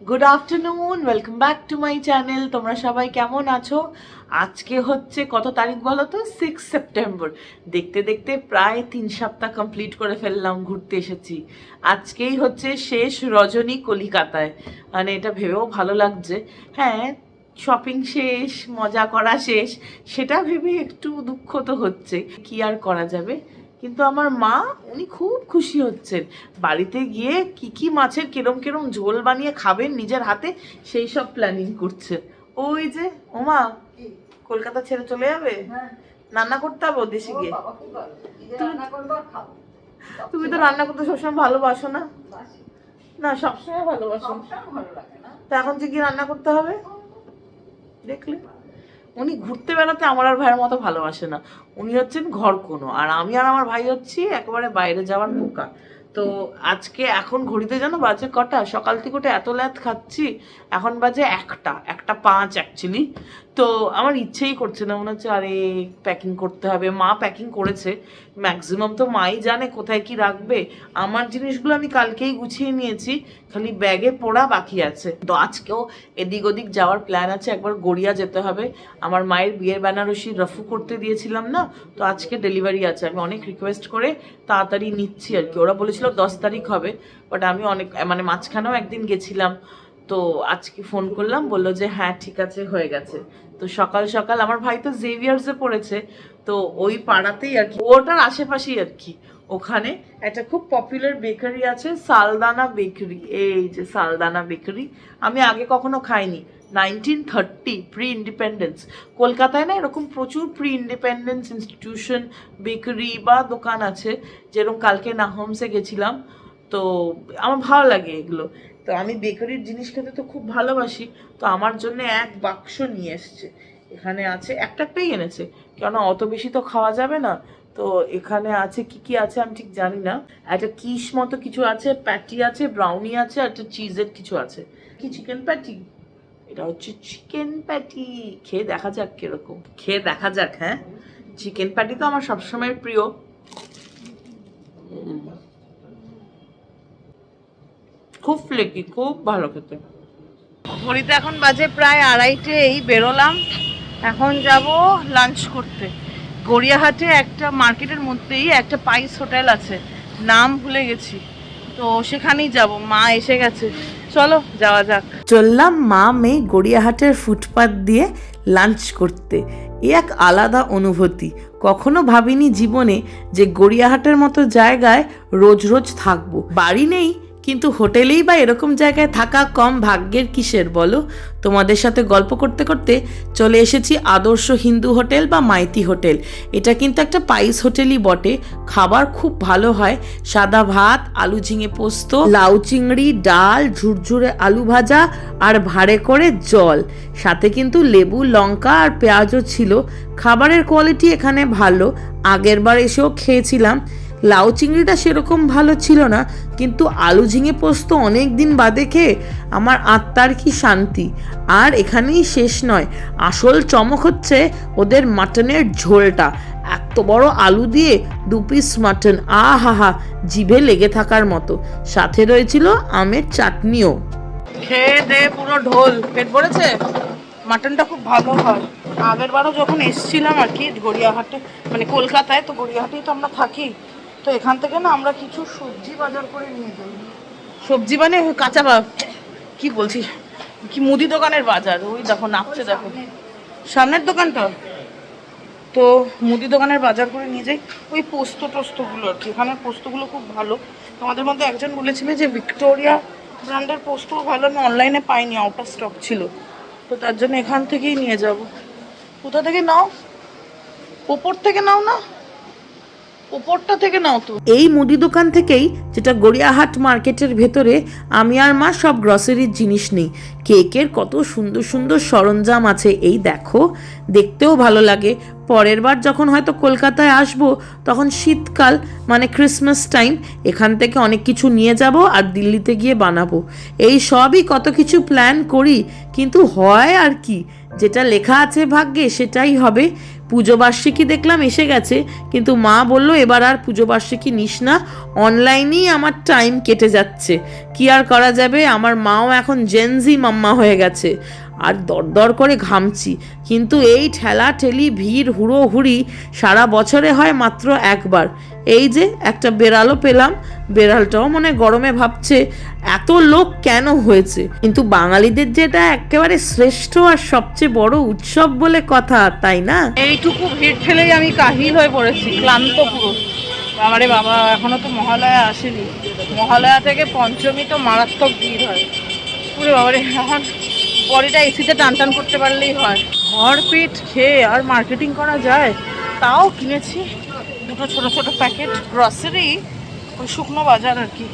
Good afternoon, welcome back to my channel. তোমরা সবাই কেমন আছো? আজকে হচ্ছে কত তারিখ বলো তো? 6 সেপ্টেম্বর। দেখতে দেখতে প্রায় 3 সপ্তাহ কমপ্লিট করে ফেললাম, ঘুরতে এসেছি। আজকেই হচ্ছে শেষ রজনী কলিকাতায়। মানে এটা ভেবেও ভালো লাগছে। হ্যাঁ, শপিং শেষ, মজা করা শেষ, সেটা ভেবে একটু দুঃখ তো হচ্ছে, কি আর করা যাবে। কিন্তু আমার মা, উনি খুব খুশি হচ্ছেন। বাড়িতে গিয়ে কি কি মাছের কেরম কেরম ঝোল বানিয়ে খাবেন নিজের হাতে, সেই সব প্ল্যানিং করছে। ওই যে ওমা, কলকাতা ছেড়ে চলে যাবে? রান্না করতে হবে দেশে গিয়ে। তুমি তো রান্না করতে সবসময় ভালোবাসো না? না, সবসময় ভালোবাসো। তা এখন যে কি রান্না করতে হবে? দেখলে, উনি ঘুরতে বেড়াতে আমার আর ভাইয়ের মতো ভালোবাসে না। উনি হচ্ছেন ঘর কোনো, আর আমি আর আমার ভাই হচ্ছি একেবারে বাইরে যাওয়ার বোকা। তো আজকে এখন ঘড়িতে জানো বাজে কটা? সকাল থেকে উঠে এত ল্যাদ খাচ্ছি, এখন বাজে 1টা 5 অ্যাকচুয়ালি। তো আমার ইচ্ছেই করছে না, মনে হচ্ছে আরে প্যাকিং করতে হবে। মা প্যাকিং করেছে, ম্যাক্সিমাম তো মাই জানে কোথায় কি রাখবে। আমার জিনিসগুলো আমি কালকেই গুছিয়ে নিয়েছি, খালি ব্যাগে পোড়া বাকি আছে। তো আজকেও এদিক ওদিক যাওয়ার প্ল্যান আছে, একবার গড়িয়া যেতে হবে। আমার মায়ের বিয়ের বেনারসি রফু করতে দিয়েছিলাম না, তো আজকে ডেলিভারি আছে। আমি অনেক রিকোয়েস্ট করে তাড়াতাড়ি নিচ্ছি আর কি। ওরা বলেছিল 10 তারিখ হবে, বাট আমি অনেক মানে মাঝখানেও একদিন গেছিলাম, তো আজকে ফোন করলাম, বললো যে হ্যাঁ ঠিক আছে, হয়ে গেছে। তো সকাল সকাল আমার ভাই তো জেভিয়ার্সে পড়েছে, তো ওই পাড়াতেই আর কি, ওটার আশেপাশেই আর কি, ওখানে একটা খুব পপুলার বেকারি আছে, সালদানা বেকারি। এই যে সালদানা বেকারি, আমি আগে কখনো খাইনি। 1930 প্রি ইন্ডিপেন্ডেন্স। কলকাতায় না এরকম প্রচুর প্রি ইন্ডিপেন্ডেন্স ইনস্টিটিউশন, বেকারি বা দোকান আছে। যেরকম কালকে নাহমসে গেছিলাম, তো আমার ভালো লাগে এগুলো। তো আমি বেকারির জিনিস খেতে তো খুব ভালোবাসি, তো আমার জন্য এক বাক্স নিয়ে এসছে। এখানে আছে, একটাই এনেছে, কেন অত বেশি তো খাওয়া যাবে না। তো এখানে আছে, কি কি আছে আমি ঠিক জানি না। একটা কিস মতো কিছু আছে, প্যাটি আছে, ব্রাউনি আছে, আর একটা চিজের কিছু আছে। কি চিকেন প্যাটি? এটা হচ্ছে চিকেন প্যাটি। খেয়ে দেখা যাক কিরকম, খেয়ে দেখা যাক। হ্যাঁ, চিকেন প্যাটি তো আমার সবসময় প্রিয়। খুব ফ্লেকি, খুব ভালো খেতে। ঘড়িতে এখন বাজে প্রায় 2:30, এই বেরোলাম। এখন যাব লাঞ্চ করতে। গড়িয়াহাটে একটা মার্কেটের মধ্যেই একটা পাইস হোটেল আছে, নাম ভুলে গেছি, তো সেখানেই যাব। মা এসে গেছে, চলো যাওয়া যাক। চললাম মা মেয়ে গড়িয়াহাটের ফুটপাত দিয়ে লাঞ্চ করতে। এ এক আলাদা অনুভূতি। কখনো ভাবিনি জীবনে যে গড়িয়াহাটের মতো জায়গায় রোজ রোজ থাকবো। বাড়ি নেই, কিন্তু হোটেলেই বা এরকম জায়গায় থাকা কম ভাগ্যের কিসের বলো? তোমাদের সাথে গল্প করতে করতে চলে এসেছি আদর্শ হিন্দু হোটেল বা মাইতি হোটেল। এটা কিন্তু একটা পাইস হোটেলই বটে। খাবার খুব ভালো হয়, সাদা ভাত, আলু ঝিঙে পোস্ত, লাউ চিংড়ি, ডাল, ঝুরঝুরে আলু ভাজা, আর ভাড়ে করে জল, সাথে কিন্তু লেবু, লঙ্কা আর পেঁয়াজও ছিল। খাবারের কোয়ালিটি এখানে ভালো, আগের বার এসেও খেয়েছিলাম। লাউ চিংড়িটা সেরকম ভালো ছিল না, কিন্তু আলু ঝিঙে পোস্ত অনেক দিন বাদে খেয়ে আমার আত্মার কি শান্তি। আর এখানেই শেষ নয়, আসল চমক হচ্ছে ওদের মাটনের ঝোলটা। এত বড় আলু দিয়ে 2 পিস মাটন, আহা, জিভে লেগে থাকার মতো। সাথে রয়েছিল আমের চাটনিও। খেয়ে দে পুরো ঢোল, পেট ভরেছে। মাটনটা খুব ভালো হয়। আগের বারও যখন এসছিলাম আর কি গড়িয়াহাটে, মানে কলকাতায়, তো গড়িয়াহাটেই তো আমরা থাকি, তো এখান থেকে না আমরা কিছু সবজি বাজার করে নিয়ে যাই। সবজি মানে কাঁচা কি বলছি, কি মুদি দোকানের বাজার। ওই দেখো নাচছে, দেখো সামনের দোকানটা, তো মুদি দোকানের বাজার করে নিয়ে যাই। ওই পোস্ত টোস্তগুলো আর কি, এখানের পোস্তগুলো খুব ভালো। তোমাদের মধ্যে একজন বলেছিল যে ভিক্টোরিয়া ব্র্যান্ডের পোস্তও ভালো, আমি অনলাইনে পাইনি, আউট অফ স্টক ছিল, তো তার জন্য এখান থেকেই নিয়ে যাব। কোথা থেকে নাও? ওপর থেকে নাও না, ওপরটা থেকে নাও তো। এই মুদি দোকান থেকেই, যেটা গড়িয়াহাট মার্কেটের ভেতরে, আমি আর মা সব গ্রসারির জিনিস নেই। কেকের কত সুন্দর সুন্দর সরঞ্জাম আছে, এই দেখো, দেখতেও ভালো লাগে। পরের বার যখন হয়তো কলকাতায় আসবো, তখন শীতকাল মানে ক্রিসমাস টাইম, এখান থেকে অনেক কিছু নিয়ে যাব আর দিল্লিতে গিয়ে বানাবো। এই সবই কত কিছু প্ল্যান করি, কিন্তু হয় আর কি, যেটা লেখা আছে ভাগ্যে সেটাই হবে। পুজো বার্ষিকী দেখলাম এসে গেছে, কিন্তু মা বলল এবার আর পুজো বার্ষিকী নিস না, অনলাইনেই আমার টাইম কেটে যাচ্ছে। কি আর করা যাবে, আমার মাও এখন জেনজি মাম্মা হয়ে গেছে, আর দরদর করে ঘামছি। কিন্তু এই ঠেলা ঠেলি ভিড় হুড়োহুড়ি সারা বছরে হয় মাত্র একবার। এই যে একটা বেড়ালও পেলাম, বেড়ালটাও মনে গরমে ভাবছে এত লোক কেন হয়েছে। কিন্তু বাঙালিদের যেটা একেবারে শ্রেষ্ঠ আর সবচেয়ে বড় উৎসব বলে কথা, তাই না? এইটুকু ভিড় ঠেলেই আমি কাহিল হয়ে পড়েছি, ক্লান্ত পুরো। বাবারে বাবা, এখনো তো মহালয়া আসেনি। মহালয়া থেকে পঞ্চমী তো মারাত্মক ভিড় হয় পুরো। বাবারে, এখন বডিটা এসিতে টান টান করতে পারলেই হয়। ঘর পেট খেয়ে আর মার্কেটিং করা যায়? তাও কিনেছি দুটো ছোট ছোট প্যাকেট গ্রসারি, ওই শুকনো বাজার আর কি।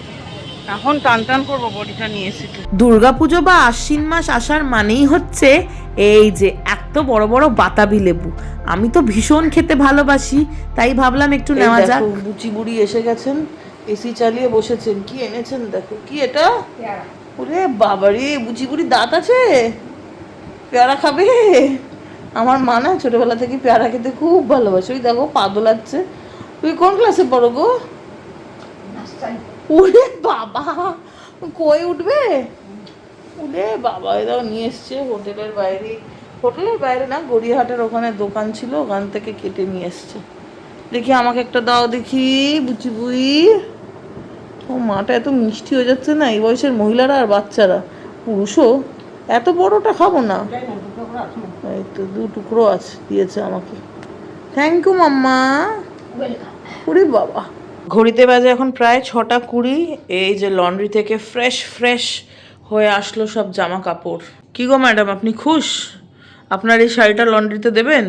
এখন টান টান করবো বডিটা নিয়ে এসিতে। দুর্গাপুজো বা আশ্বিন মাস আসার মানেই হচ্ছে এই যে এত বড় বড় বাতাবি লেবু। আমি তো ভীষণ খেতে ভালোবাসি, তাই ভাবলাম একটু নেওয়া যাক। বুচি বুড়ি এসে গেছেন, এসি চালিয়ে বসেছেন। কি এনেছেন দেখো, কি এটা? ওরে বাবারে, বুচি বুড়ি দাঁত আছে, পেয়ারা খাবে? আমার মা না ছোটবেলা থেকে পেয়ারা খেতে খুব ভালোবাসে। ওই দেখো পা দোলাচ্ছে। তুই কোন ক্লাসে পড়ো গো? ওরে বাবা, কই উঠবে? ওরে বাবা, এটাও নিয়ে এসছে হোটেলের বাইরে। হোটেলের বাইরে না, গড়িয়াহাটের ওখানে দোকান ছিল, ওখান থেকে কেটে নিয়ে এসছে। দেখি আমাকে একটা দাও দেখি, বুচি বুই। ও মাটা এত মিষ্টি হয়ে যাচ্ছে না, এই বয়সের মহিলারা আর বাচ্চারা, পুরুষও। এত বড়টা খাবো না, এই তো দু টুকরো আছে, দিয়েছে আমাকে। থ্যাংক ইউ মাম্মা। ওরে বাবা, ঘড়িতে বাজে এখন প্রায় 6:20। এই যে লন্ড্রি থেকে ফ্রেশ ফ্রেশ হয়ে আসলো সব জামা কাপড়। কি গো ম্যাডাম, আপনি খুশ? আপনার এই শাড়িটা লন্ড্রিতে দেবেন?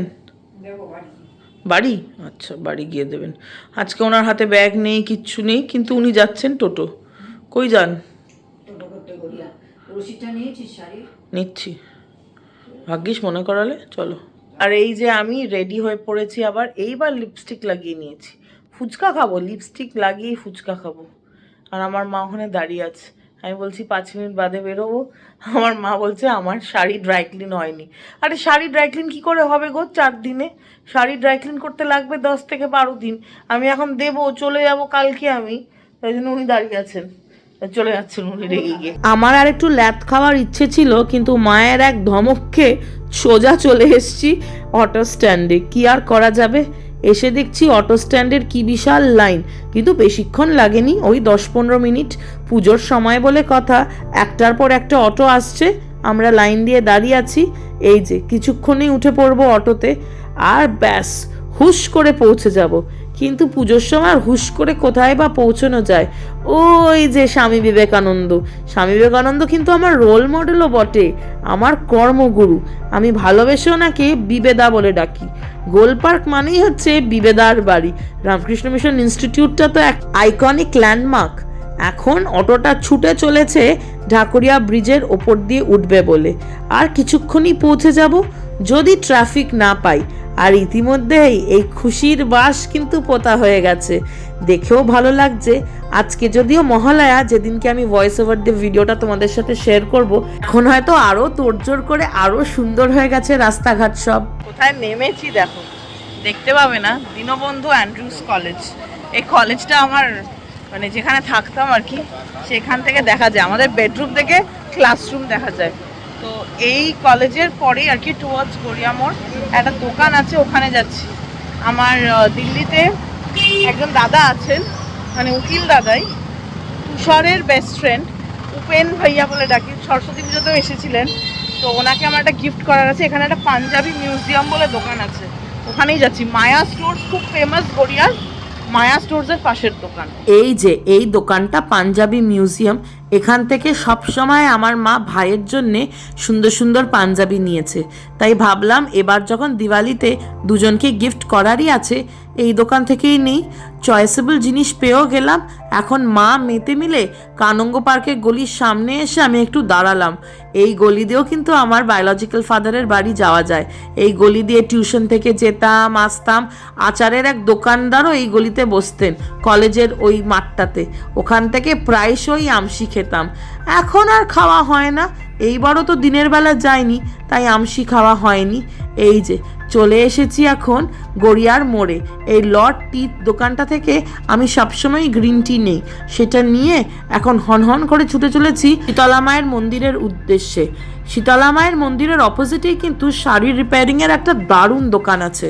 বাড়ি? আচ্ছা, বাড়ি গিয়ে দেবেন। আজকে ওনার হাতে ব্যাগ নেই, কিচ্ছু নেই, কিন্তু উনি যাচ্ছেন টোটো। কই যান? নিচ্ছি, ভাগ্যিস মনে করালে। চলো। আর এই যে আমি রেডি হয়ে পড়েছি আবার, এইবার লিপস্টিক লাগিয়ে নিয়েছি। ফুচকা খাবো, লিপস্টিক লাগিয়েই ফুচকা খাবো। আর আমার মা ওখানে দাঁড়িয়ে আছে। আমি বলছি 5 মিনিট বাদে বেরোবো। আমার মা বলছে আমার শাড়ি ড্রাই ক্লিন হয়নি। আরে শাড়ি ড্রাই ক্লিন কী করে হবে গো 4 দিনে? শাড়ি ড্রাই ক্লিন করতে লাগবে 10 থেকে 12 দিন। আমি এখন দেবো, চলে যাব কালকে আমি। তাই জন্য উনি দাঁড়িয়ে আছেন, চলে যাচ্ছেন উনি রেগে গিয়ে। আমার আর একটু ল্যাদ খাওয়ার ইচ্ছে ছিল, কিন্তু মায়ের এক ধমককে সোজা চলে এসেছি অটো স্ট্যান্ডে। কি আর করা যাবে, এসে দেখছি অটো স্ট্যান্ডের কি বিশাল লাইন। কিন্তু বেশিক্ষণ লাগেনি, ওই 10-15 মিনিট। পুজোর সময় বলে কথা, একটার পর একটা অটো আসছে, আমরা লাইন দিয়ে দাঁড়িয়ে আছি। এই যে কিছুক্ষণেই উঠে পড়বো অটোতে, আর ব্যাস হুশ করে পৌঁছে যাব। কিন্তু পুজোর সময় আর হুশ করে কোথায় বা পৌঁছানো যায়? ওই যে স্বামী বিবেকানন্দ। স্বামী বিবেকানন্দ কিন্তু আমার রোল মডেলও বটে, আমার কর্মগুরু। আমি ভালোবেসে ওনাকে বিবেদা বলে ডাকি। গোল পার্ক মানেই হচ্ছে বিবেদার বাড়ি। রামকৃষ্ণ মিশন ইনস্টিটিউটটা তো এক আইকনিক ল্যান্ডমার্ক। এখন অটোটা ছুটে চলেছে ঢাকুরিয়া ব্রিজের ওপর দিয়ে উঠবে বলে। আর কিছুক্ষণই পৌঁছে যাব, যদি ট্রাফিক না পাই। আর ইতিমধ্যেই এই খুশির বাস কিন্তু পোতা হয়ে গেছে, দেখেও ভালো লাগছে। আজকে যদিও মহালয়া, যেদিনকে আমি ভয়েস ওভার দিয়ে ভিডিওটা তোমাদের সাথে শেয়ার করব, এখন হয়তো আরো তোড়জোড় করে আরো সুন্দর হয়ে গেছে রাস্তাঘাট সব। কোথায় নেমেছি দেখো, দেখতে পাবে না, দীনবন্ধু অ্যান্ড্রুস কলেজ। এই কলেজটা আমার মানে যেখানে থাকতাম আর কি, সেখান থেকে দেখা যায়, আমাদের বেডরুম থেকে ক্লাসরুম দেখা যায়। তো এই কলেজের পরেই আর কি টুয়ার্ডস গড়িয়া মোড় একটা দোকান আছে, ওখানে যাচ্ছি। আমার দিল্লিতে একজন দাদা আছেন, মানে উকিল দাদাই, তুষারের বেস্ট ফ্রেন্ড, উপেন ভাইয়া বলে ডাকি। সরস্বতী পুজোতেও এসেছিলেন। তো ওনাকে আমার একটা গিফট করার আছে। এখানে একটা পাঞ্জাবি মিউজিয়াম বলে দোকান আছে, ওখানেই যাচ্ছি। মায়া স্টোর্স খুব ফেমাস গড়িয়ার, মায়া স্টোর্সের পাশের দোকান। এই যে এই দোকানটা পাঞ্জাবি মিউজিয়াম, এখান থেকে সব সময় আমার মা ভাইয়ের জন্যে সুন্দর সুন্দর পাঞ্জাবি নিয়েছে। তাই ভাবলাম এবার যখন দিওয়ালিতে দুজনকে গিফট করারই আছে, এই দোকান থেকেই নেই। চয়েসেবল জিনিস পেয়েও গেলাম। এখন মা মেতে মিলে কানঙ্গ পার্কের গলির সামনে এসে আমি একটু দাঁড়ালাম। এই গলি দিয়েও কিন্তু আমার বায়োলজিক্যাল ফাদারের বাড়ি যাওয়া যায়। এই গলি দিয়ে টিউশন থেকে যেতাম, আসতাম। আচারের এক দোকানদারও এই গলিতে বসতেন, কলেজের ওই মাঠটাতে। ওখান থেকে প্রায়শই আমশি খেতাম। এখন আর খাওয়া হয় না, এইবারও তো দিনের বেলা যায়নি, তাই আমশি খাওয়া হয়নি। এই যে চলে এসেছি এখন গড়িয়ার মোড়ে। এই লর্ড টি দোকানটা থেকে আমি সবসময় গ্রিন টি নেই, সেটা নিয়ে এখন হনহন করে ছুটে চলেছি শীতলা মায়ের মন্দিরের উদ্দেশ্যে। শীতলা মায়ের মন্দিরের অপোজিটেই কিন্তু শাড়ি রিপেয়ারিংয়ের একটা দারুণ দোকান আছে।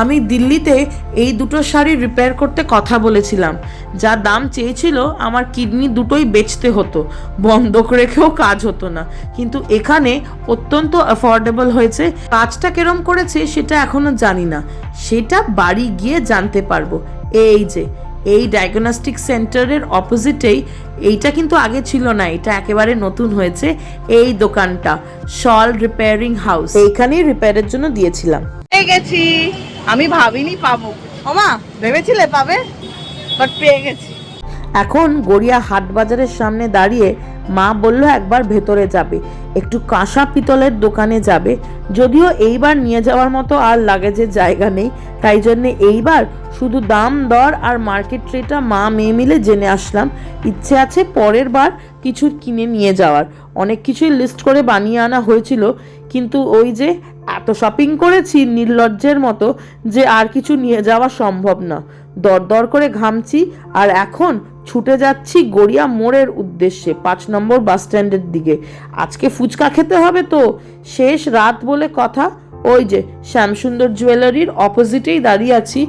আমি দিল্লিতে এই দুটো শাড়ি রিপেয়ার করতে কথা বলেছিলাম, যা দাম চেয়েছিল আমার কিডনি দুটোই বেচতে হতো, বন্ধক রেখেও কাজ হতো না, কিন্তু এখানে অত্যন্ত অ্যাফোর্ডেবল হয়েছে। কাজটা কেরম করেছে সেটা এখনো জানি না, সেটা বাড়ি গিয়ে জানতে পারবো। এই যে এই ডায়াগনস্টিক সেন্টারের অপোজিটেই, এইটা কিন্তু আগে ছিল না, এটা একেবারে নতুন হয়েছে এই দোকানটা, শল রিপেয়ারিং হাউস। এইখানেই রিপেয়ারের জন্য দিয়েছিলাম। পেয়ে গেছি, আমি ভাবিনি পাবো। ওমা, ভেবেছিলে পাবে, বাট পেয়ে গেছি। এখন গড়িয়া হাট বাজারের সামনে দাঁড়িয়ে মা বলল একবার ভেতরে যাবে, একটু কাঁসা পিতলের দোকানে যাবে। যদিও এইবার নিয়ে যাওয়ার মতো আর লাগেজের জায়গা নেই, তাই জন্যে এইবার শুধু দাম দর আর মার্কেট রেটটা মা মেয়ে মিলে জেনে আসলাম। ইচ্ছে আছে পরের বার কিছু কিনে নিয়ে যাওয়ার। অনেক কিছুই লিস্ট করে বানিয়ে আনা হয়েছিল, কিন্তু ওই যে এত শপিং করেছি নির্লজ্জের মতো যে আর কিছু নিয়ে যাওয়া সম্ভব না। দরদর করে ঘামছি আর এখন ছুটে যাচ্ছি গড়িয়া মোড়ের উদ্দেশ্যে, 5 নম্বর বাস স্ট্যান্ডের দিকে। আজকে ফুচকা খেতে হবে তো, শেষ রাত বলে কথা। ওই যে শ্যামসুন্দর জুয়েলারির অপোজিটেই দাঁড়িয়ে আছি,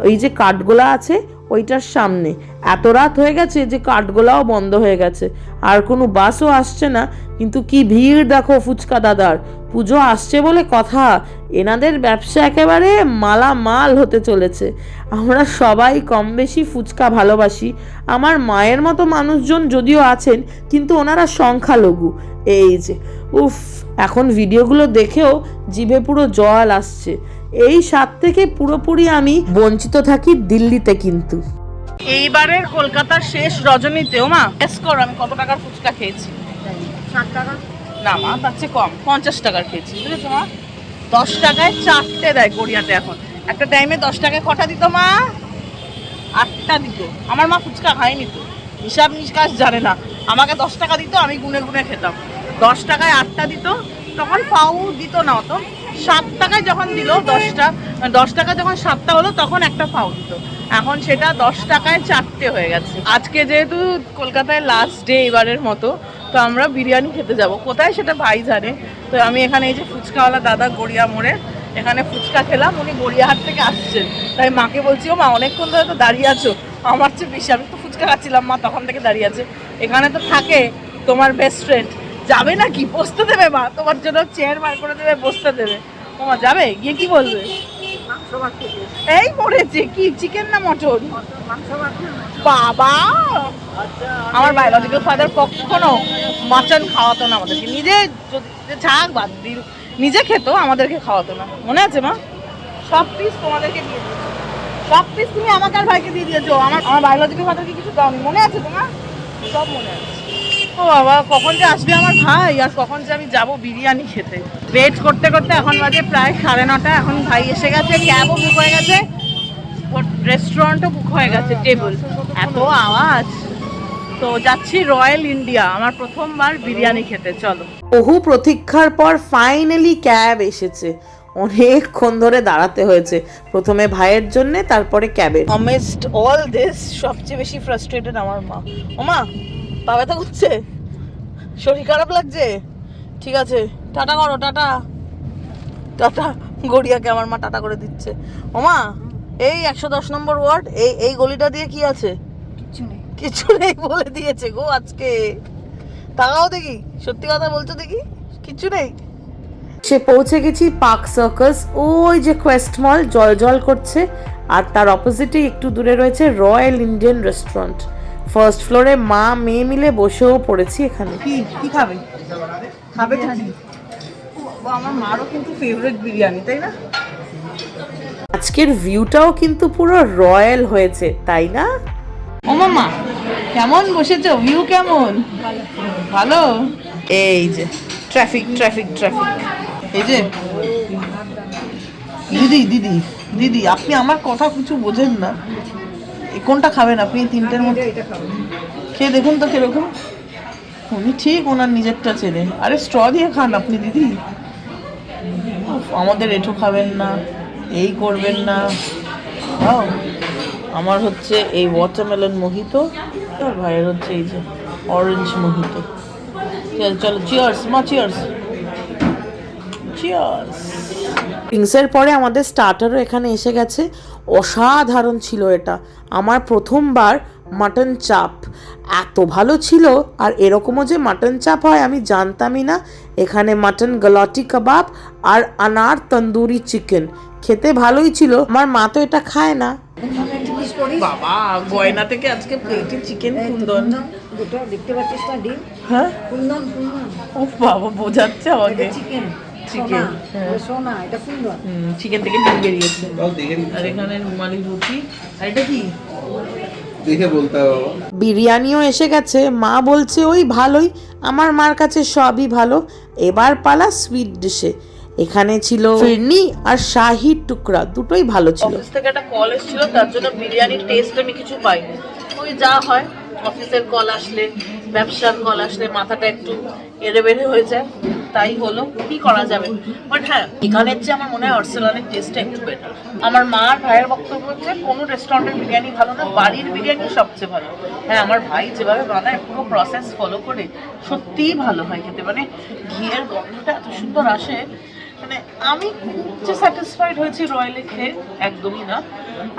ওই যে কাঠগোলা আছে ওইটার সামনে। এত রাত হয়ে গেছে যে কাঠগোলাও বন্ধ হয়ে গেছে, আর কোনো বাসও আসছে না, কিন্তু কি ভিড় দেখো ফুচকা দাদার। পুজো আসছে বলে কথা, এনাদের ব্যবসা একেবারে মালামাল হতে চলেছে। আমরা সবাই কম বেশি ফুচকা ভালোবাসি। আমার মায়ের মতো মানুষজন যদিও আছেন, কিন্তু ওনারা সংখ্যালঘু। এই যে উফ, এখন ভিডিওগুলো দেখেও জিভে পুরো জল আসছে। এই স্বাদ থেকে পুরোপুরি আমি বঞ্চিত থাকি দিল্লিতে। কিন্তু এইবারের কলকাতার শেষ রজনীতেও মা গেস করো আমি কত টাকার ফুচকা খেয়েছি? 60 টাকা না মা, তার চেয়ে কম, 50 টাকার খেয়েছি, বুঝেছো মা? 10 টাকায় 4টে দেয় গড়িয়াতে এখন। একটা টাইমে 10 টাকায় কটা দিত মা? 8টা দিত। আমার মা ফুচকা খায়নি তো, হিসাব নিকাশ জানে না। আমাকে 10 টাকা দিত, আমি গুনে গুনে খেতাম। 10 টাকায় 8টা দিত, তখন ফাউ দিত না অত। 7 টাকায় যখন দিল 10টা, 10 টাকা যখন 7টা হলো তখন একটা ফাউ দিত। এখন সেটা 10 টাকায় 4টে হয়ে গেছে। আজকে যেহেতু কলকাতায় লাস্ট ডে এবারের মতো, তো আমরা বিরিয়ানি খেতে যাব। কোথায় সেটা ভাই জানে। তো আমি এখানে এই যে ফুচকাওয়ালা দাদা গড়িয়া মোড়ে, এখানে ফুচকা খেলাম। উনি গড়িয়াহাট থেকে আসছেন, তাই মাকে বলছি ও মা অনেকক্ষণ ধরে তো দাঁড়িয়ে আছো, আমার চেয়ে বেশি আমি তো ফুচকা খাচ্ছিলাম, মা তখন থেকে দাঁড়িয়ে আছে। এখানে তো থাকে তোমার বেস্ট ফ্রেন্ড, যাবে নাকি? বসতে দেবে মা, তোমার জন্য চেয়ার বার করে দেবে, বসতে দেবে। ও মা যাবে, গিয়ে কি বলবে? এই মরেছে কি, চিকেন না মটন? বাবা, আমার বায়োলজিক্যাল ফাদার কখনো মাটন খাওয়াতো না আমাদেরকে, নিজে ছাক বাদ দিল, নিজে খেতো, আমাদেরকে খাওয়াতো না। মনে আছে মা? সব পিস তোমাদেরকে দিয়ে দিয়েছো, সব পিস তুমি আমাকে আর ভাইকে দিয়ে দিয়েছো। আমার বায়োলজিক্যাল ফাদারকে কিছু দাওনি, মনে আছে তোমার? সব মনে আছে। ও বাবা, কখন যে আসবে আমার ভাই, আর কখন যে আমি যাবো বিরিয়ানি খেতে। ওয়েট করতে করতে এখন বাজে প্রায় 9:30। এখন ভাই এসে গেছে, ক্যাবও বুক হয়ে গেছে, রেস্টুরেন্টও বুক হয়ে গেছে, টেবিল। এত আওয়াজ। তো যাচ্ছি রয়্যাল ইন্ডিয়া, আমার প্রথমবার বিরিয়ানি খেতে। চলো। বহু প্রতীক্ষার পর ফাইনালি ক্যাব এসেছে। অনেকক্ষণ ধরে দাঁড়াতে হয়েছে, প্রথমে ভাইয়ের জন্য, তারপরে ক্যাবের। অমেস্ট অল দিস সবচেয়ে বেশি ফ্রাস্ট্রেটেড আমার মা। ওমা, পা ব্যথা করছে, শরীর খারাপ লাগছে, ঠিক আছে টাটা করো, টাটা টাটা। গড়িয়াকে আমার মা টাটা করে দিচ্ছে। ওমা, এই 110 নম্বর ওয়ার্ড, এই গলিটা দিয়ে কি আছে? কিছু নেই বলে দিয়েছে গো আজকে। তাকাও দেখি, সত্যি কথা বলছো দেখি, কিছু নেই। সে পৌঁছে গেছি পার্ক সার্কাস। ওই যে কোয়েস্ট মল জল জল করছে, আর তার অপোজিটে একটু দূরে রয়েছে রয়্যাল ইন্ডিয়ান রেস্টুরেন্ট। ফার্স্ট ফ্লোরে মা মেয়ে মিলে বসেও পড়েছি এখানে। কি খাবে? খাবে তো কি? আমার মারও কিন্তু ফেভারিট বিরিয়ানি, তাই না? আজকের ভিউটাও কিন্তু পুরো রয়্যাল হয়েছে, তাই না? ও মামা, কেমন বসেছো? ভিউ কেমন? ভালো। এই যে ট্রাফিক ট্রাফিক ট্রাফিক। এই যে দিদি দিদি দিদি, আপনি আমার কথা কিছু বোঝেন না। কোনটা খাবেন আপনি? 3টের মধ্যে খেয়ে দেখুন তো কিরকম। উনি ঠিক ওনার নিজেরটা চেনে। আরে স্ট্র দিয়ে খান আপনি দিদি, আমাদের এঁঠো খাবেন না। এই করবেন না। আমার হচ্ছে এই ওয়াটারমেলন মোহিতো, আর ভাইয়ের হচ্ছে এই যে অরেঞ্জ মোহিতো। চলো চলো, চিয়ার্স মা, চিয়ার্স চিয়ার্স। ড্রিঙ্কসের পরে আমাদের স্টার্টারও এখানে এসে গেছে। অসাধারণ ছিল এটা, আমার প্রথমবার মাটন চাপ। এত ভালো ছিল, আর এরকমও যে মাটন চাপ হয় আমি জানতামই না। এখানে মাটন গলাটি কাবাব আর আনার তন্দুরি চিকেন, খেতে ভালোই ছিল। আমার মা তো এটা খায় না। বাবা, গয়না থেকে আজকে প্লেটে চিকেন কুন্দন। দুটো দেখতে পাচ্ছিস না ডিম? হ্যাঁ, কুন্দন কুন্দন। ও বাবা, বোঝাচ্ছে আমাকে। চিকেন চিকেন, সোনা, এটা কুন্দন। চিকেন থেকে ডিম বেরিয়েছে। আর এখানে রুমালি রুটি। আর এটা কি দেখে বলতে হবে। বিরিয়ানিও এসে গেছে। মা বলছে ওই ভালোই, আমার মার কাছে সবই ভালো। এবার পালা সুইট ডিশে। এখানে ছিল ফিরনি আর শাহি টুকরা, দুটোই ভালো ছিল। অফিস থেকে একটা কল এসেছিল, তার জন্য বিরিয়ানির টেস্ট আমি কিছু পাইনি। ওই যা হয়, অফিসের কল আসলে, ব্যবসার কল আসলে মাথাটা একটু এড়ে বেড়ে হয়ে যায়, তাই হলো, কি করা যাবে। বাট হ্যাঁ, এখানের চেয়ে আমার মনে হয় আর্সেনালের টেস্টটা একটু বেটার। আমার মা আর ভাইয়ের বক্তব্য হচ্ছে কোনো রেস্টুরেন্টের বিরিয়ানি ভালো না, বাড়ির বিরিয়ানি সবচেয়ে ভালো। হ্যাঁ, আমার ভাই যেভাবে বানায় পুরো প্রসেস ফলো করে, সত্যিই ভালো হয় খেতে। মানে ঘিয়ের গন্ধটা এত সুন্দর আসে, মানে আমি খুব যে স্যাটিসফাইড হয়েছি রয়্যালে খেয়ে, একদমই না।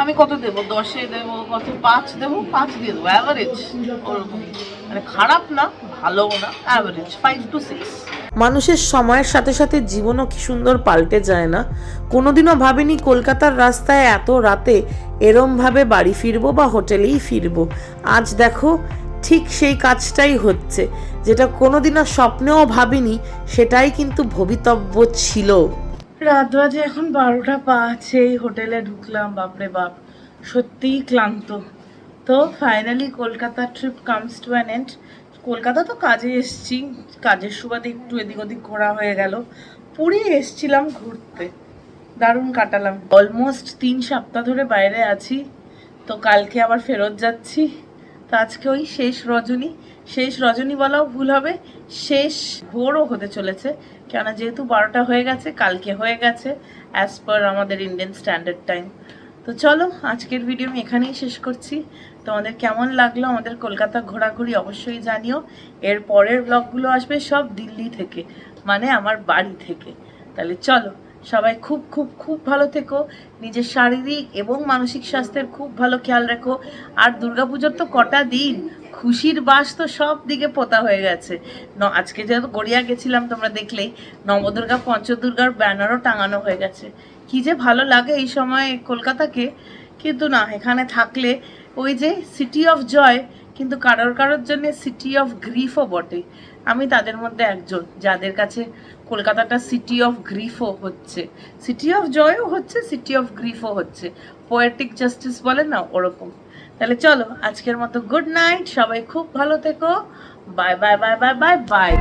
আমি কত দেবো, 10-এ দেবো, কত 5 দেবো, 5 দিয়ে দেবো, অ্যাভারেজ ওরকমই। মানে খারাপ না, ভালোও না, অ্যাভারেজ 5 to 6। মানুষের সময়ের সাথে সাথে জীবনও কি সুন্দর পাল্টে যায় না। কোনোদিনও ভাবিনি কলকাতার রাস্তায় এত রাতে এরমভাবে বাড়ি ফিরবো বা হোটেলেই ফিরবো। আজ দেখো ঠিক সেই কাজটাই হচ্ছে, যেটা কোনোদিনও স্বপ্নেও ভাবিনি, সেটাই কিন্তু ভবিতব্য ছিল। রাত বাজে এখন 12টা 5, এই হোটেলে ঢুকলাম। বাপরে বাপ, সত্যিই ক্লান্ত। তো finally Kolkata trip comes to an end. Kolkata তো কাজে এসছি, কাজের সুবাদে একটু এদিক ওদিক ঘোরা হয়ে গেল। পুরী এসছিলাম ঘুরতে, দারুণ কাটালাম। অলমোস্ট 3 সপ্তাহ ধরে বাইরে আছি, তো কালকে আবার ফেরত যাচ্ছি। তো আজকে ওই শেষ রজনী, শেষ রজনী বলাও ভুল হবে, শেষ ভোরও হতে চলেছে। কেননা যেহেতু 12টা হয়ে গেছে, কালকে হয়ে গেছে অ্যাজ পার আমাদের ইন্ডিয়ান স্ট্যান্ডার্ড টাইম। তো চলো, আজকের ভিডিও আমি এখানেই শেষ করছি। তোমাদের কেমন লাগলো আমাদের কলকাতা ঘোরাঘুরি অবশ্যই জানিও। এর পরের ব্লগগুলো আসবে সব দিল্লি থেকে, মানে আমার বাড়ি থেকে। তাহলে চলো, সবাই খুব খুব খুব ভালো থেকো, নিজের শারীরিক এবং মানসিক স্বাস্থ্যের খুব ভালো খেয়াল রেখো। আর দুর্গাপুজোর তো কটা দিন, খুশির বাস তো সব দিকে পোতা হয়ে গেছে। আজকে যেহেতু গড়িয়া গেছিলাম, তোমরা দেখলেই নবদুর্গা পঞ্চদুর্গার ব্যানারও টাঙানো হয়ে গেছে। কি যে ভালো লাগে এই সময় কলকাতাকে। কিন্তু না, এখানে থাকলে ওই যে সিটি অফ জয়, কিন্তু কারোর কারোর জন্য সিটি অফ গ্রিফও বটে। আমি তাদের মধ্যে একজন, যাদের কাছে কলকাতাটা সিটি অফ গ্রিফও হচ্ছে, সিটি অফ জয়ও হচ্ছে, সিটি অফ গ্রিফও হচ্ছে। পোয়েটিক জাস্টিস বলে না, ওরকম। তাহলে চলো, আজকের মতো গুড নাইট, সবাই খুব ভালো থেকো। Bye bye bye bye bye bye.